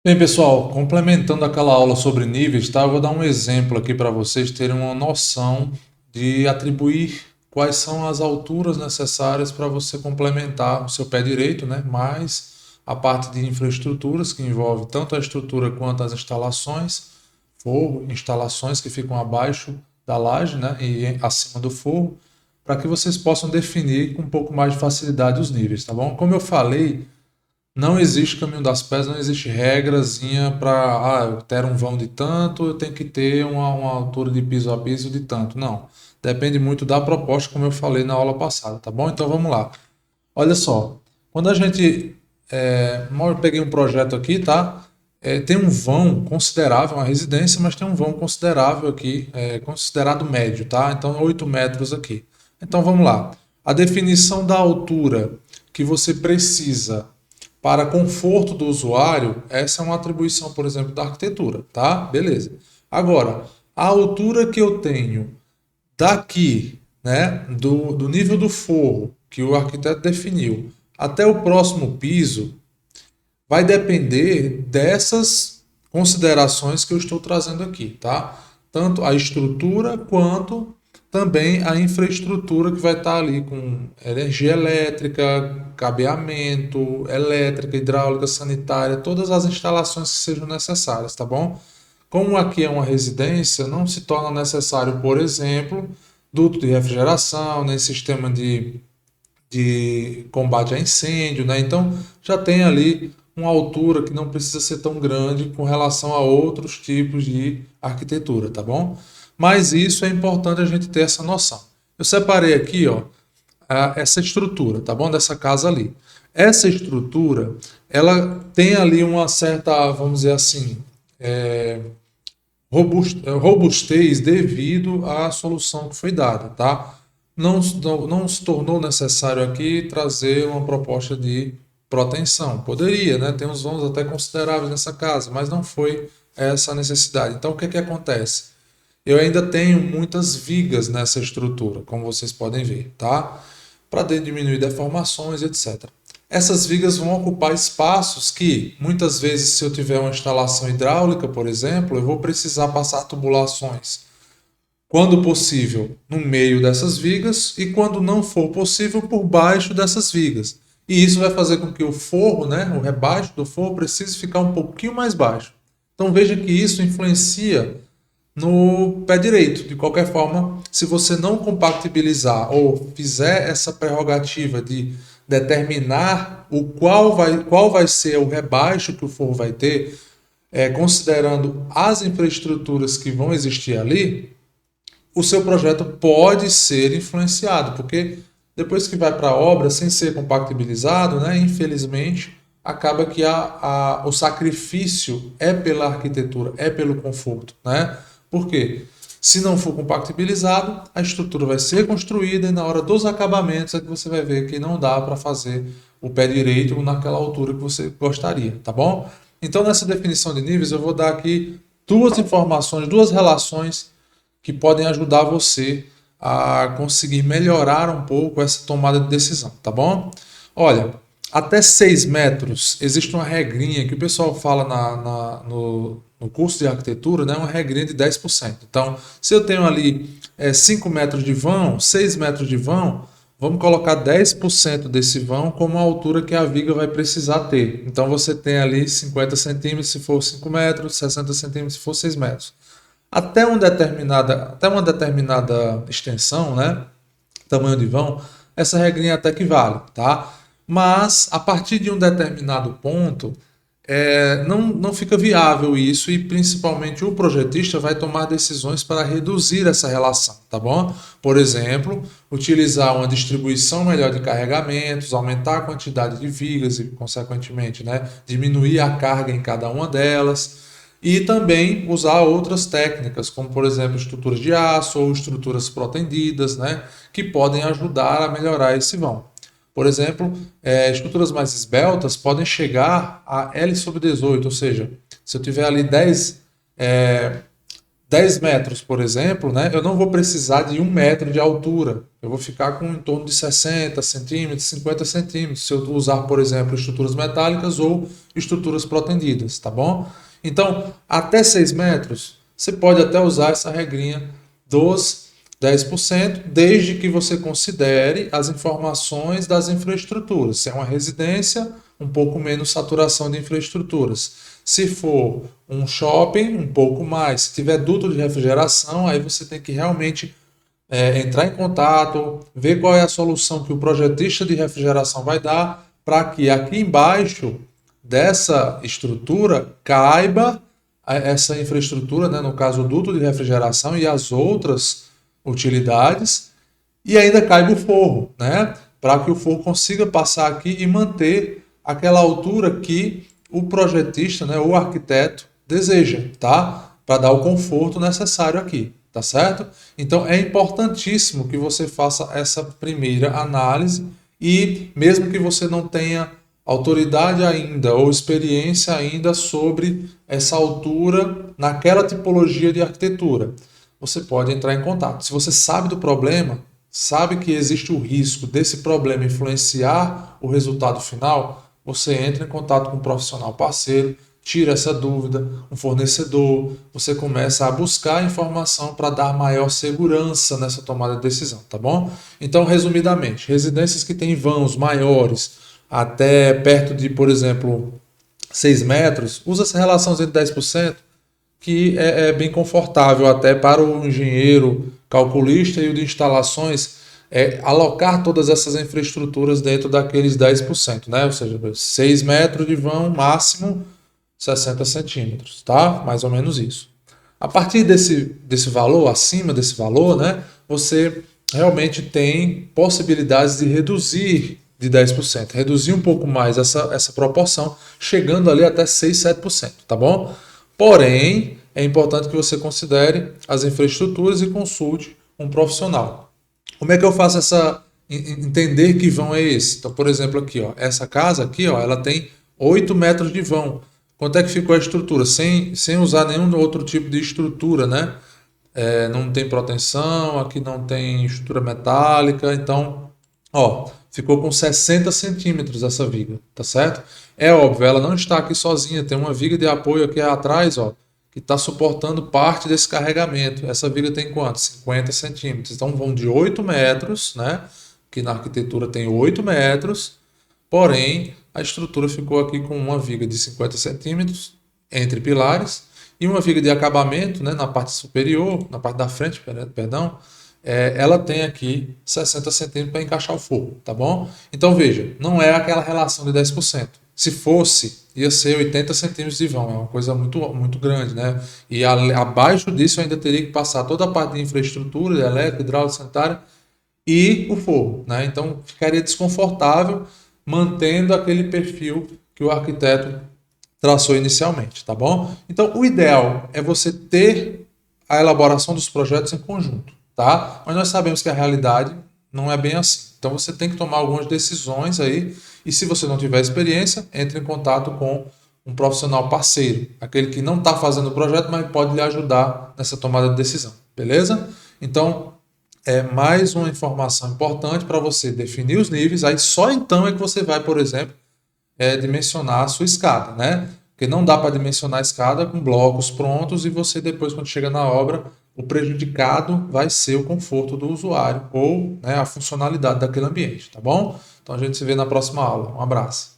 Bem, pessoal, complementando aquela aula sobre níveis, tá? Eu vou dar um exemplo aqui para vocês terem uma noção de atribuir quais são as alturas necessárias para você complementar o seu pé direito, né? Mais a parte de infraestruturas, que envolve tanto a estrutura quanto as instalações, forro, instalações que ficam abaixo da laje, né? E acima do forro, para que vocês possam definir com um pouco mais de facilidade os níveis, tá bom? Como eu falei, não existe caminho das pedras, não existe regrazinha para, eu quero um vão de tanto, eu tenho que ter uma altura de piso a piso de tanto. Não. Depende muito da proposta, como eu falei na aula passada, tá bom? Então vamos lá. Olha só, quando a gente. Eu peguei um projeto aqui, tá? Tem um vão considerável, uma residência, mas tem um vão considerável aqui, considerado médio, tá? Então 8 metros aqui. Então vamos lá. A definição da altura que você precisa para conforto do usuário, essa é uma atribuição, por exemplo, da arquitetura, tá? Beleza. Agora, a altura que eu tenho daqui, né, do nível do forro que o arquiteto definiu até o próximo piso, vai depender dessas considerações que eu estou trazendo aqui, tá? Tanto a estrutura quanto também a infraestrutura que vai estar ali com energia elétrica, cabeamento, elétrica, hidráulica, sanitária, todas as instalações que sejam necessárias, tá bom? Como aqui é uma residência, não se torna necessário, por exemplo, duto de refrigeração, nem sistema de combate a incêndio, né? Então já tem ali uma altura que não precisa ser tão grande com relação a outros tipos de arquitetura, tá bom? Mas isso é importante a gente ter essa noção. Eu separei aqui, ó, essa estrutura, tá bom? Dessa casa ali. Essa estrutura, ela tem ali uma certa, vamos dizer assim, robustez devido à solução que foi dada, tá? Não se tornou necessário aqui trazer uma proposta de proteção. Poderia, né? Tem uns vãos até consideráveis nessa casa, mas não foi essa a necessidade. Então, o que acontece? Eu ainda tenho muitas vigas nessa estrutura, como vocês podem ver, tá? Para diminuir deformações, etc. Essas vigas vão ocupar espaços que, muitas vezes, se eu tiver uma instalação hidráulica, por exemplo, eu vou precisar passar tubulações, quando possível, no meio dessas vigas e, quando não for possível, por baixo dessas vigas. E isso vai fazer com que o forro, né, o rebaixo do forro, precise ficar um pouquinho mais baixo. Então veja que isso influencia no pé direito. De qualquer forma, se você não compatibilizar ou fizer essa prerrogativa de determinar qual vai ser o rebaixo que o forro vai ter, considerando as infraestruturas que vão existir ali, o seu projeto pode ser influenciado, porque depois que vai para a obra sem ser compatibilizado, né, infelizmente, acaba que o sacrifício é pela arquitetura, é pelo conforto. Né? Por quê? Se não for compatibilizado, a estrutura vai ser construída e na hora dos acabamentos é que você vai ver que não dá para fazer o pé direito naquela altura que você gostaria, tá bom? Então, nessa definição de níveis, eu vou dar aqui duas informações, duas relações que podem ajudar você a conseguir melhorar um pouco essa tomada de decisão, tá bom? Olha, até 6 metros existe uma regrinha que o pessoal fala no curso de arquitetura, né? Uma regrinha de 10%. Então, se eu tenho ali 5 metros de vão, 6 metros de vão, vamos colocar 10% desse vão como a altura que a viga vai precisar ter. Então, você tem ali 50 centímetros se for 5 metros, 60 centímetros se for 6 metros até uma determinada extensão, né, tamanho de vão, essa regrinha até que vale, tá? Mas a partir de um determinado ponto, não fica viável isso e principalmente o projetista vai tomar decisões para reduzir essa relação, tá bom? Por exemplo, utilizar uma distribuição melhor de carregamentos, aumentar a quantidade de vigas e, consequentemente, né, diminuir a carga em cada uma delas e também usar outras técnicas, como por exemplo estruturas de aço ou estruturas protendidas, né, que podem ajudar a melhorar esse vão. Por exemplo, estruturas mais esbeltas podem chegar a L/18, ou seja, se eu tiver ali 10 10 metros, por exemplo, né, eu não vou precisar de 1 metro de altura. Eu vou ficar com em torno de 60 centímetros, 50 centímetros, se eu usar, por exemplo, estruturas metálicas ou estruturas protendidas, tá bom? Então, até 6 metros, você pode até usar essa regrinha dos 10%, desde que você considere as informações das infraestruturas. Se é uma residência, um pouco menos saturação de infraestruturas. Se for um shopping, um pouco mais. Se tiver duto de refrigeração, aí você tem que realmente entrar em contato, ver qual é a solução que o projetista de refrigeração vai dar, para que aqui embaixo dessa estrutura caiba essa infraestrutura, né, no caso o duto de refrigeração e as outras utilidades, e ainda caiba o forro, né, para que o forro consiga passar aqui e manter aquela altura que o projetista, né, o arquiteto deseja, tá? Para dar o conforto necessário aqui, tá certo? Então é importantíssimo que você faça essa primeira análise e mesmo que você não tenha autoridade ainda ou experiência ainda sobre essa altura naquela tipologia de arquitetura, você pode entrar em contato. Se você sabe do problema, sabe que existe o risco desse problema influenciar o resultado final, você entra em contato com um profissional parceiro, tira essa dúvida, um fornecedor, você começa a buscar informação para dar maior segurança nessa tomada de decisão, tá bom? Então, resumidamente, residências que têm vãos maiores, até perto de, por exemplo, 6 metros, usa essa relaçãozinha de 10%, que é bem confortável até para o engenheiro calculista e o de instalações alocar todas essas infraestruturas dentro daqueles 10%, né? Ou seja, 6 metros de vão, máximo 60 centímetros, tá? Mais ou menos isso. A partir desse valor, acima desse valor, né, você realmente tem possibilidades de reduzir de 10%, reduzir um pouco mais essa proporção, chegando ali até 6, 7%, tá bom? Porém, é importante que você considere as infraestruturas e consulte um profissional. Como é que eu faço entender que vão é esse? Então, por exemplo, aqui, ó, essa casa aqui, ó, ela tem 8 metros de vão. Quanto é que ficou a estrutura? Sem usar nenhum outro tipo de estrutura, né? Não tem proteção, aqui não tem estrutura metálica, então, ó, ficou com 60 centímetros essa viga, tá certo? É óbvio, ela não está aqui sozinha, tem uma viga de apoio aqui atrás, ó, que está suportando parte desse carregamento. Essa viga tem quanto? 50 centímetros. Então vão de 8 metros, né? Que na arquitetura tem 8 metros, porém a estrutura ficou aqui com uma viga de 50 centímetros entre pilares e uma viga de acabamento, né, na parte superior, na parte da frente, perdão, ela tem aqui 60 centímetros para encaixar o forro, tá bom? Então veja, não é aquela relação de 10%. Se fosse, ia ser 80 centímetros de vão, é uma coisa muito, muito grande, né? E abaixo disso eu ainda teria que passar toda a parte de infraestrutura, de elétrica, hidráulica, sanitária e o forro, né? Então ficaria desconfortável mantendo aquele perfil que o arquiteto traçou inicialmente, tá bom? Então o ideal é você ter a elaboração dos projetos em conjunto, tá? Mas nós sabemos que a realidade não é bem assim. Então você tem que tomar algumas decisões aí e se você não tiver experiência, entre em contato com um profissional parceiro, aquele que não está fazendo o projeto, mas pode lhe ajudar nessa tomada de decisão, beleza? Então, é mais uma informação importante para você definir os níveis, aí só então é que você vai, por exemplo, dimensionar a sua escada, né? Porque não dá para dimensionar a escada com blocos prontos e você depois, quando chega na obra, o prejudicado vai ser o conforto do usuário ou, né, a funcionalidade daquele ambiente, tá bom? Então a gente se vê na próxima aula. Um abraço.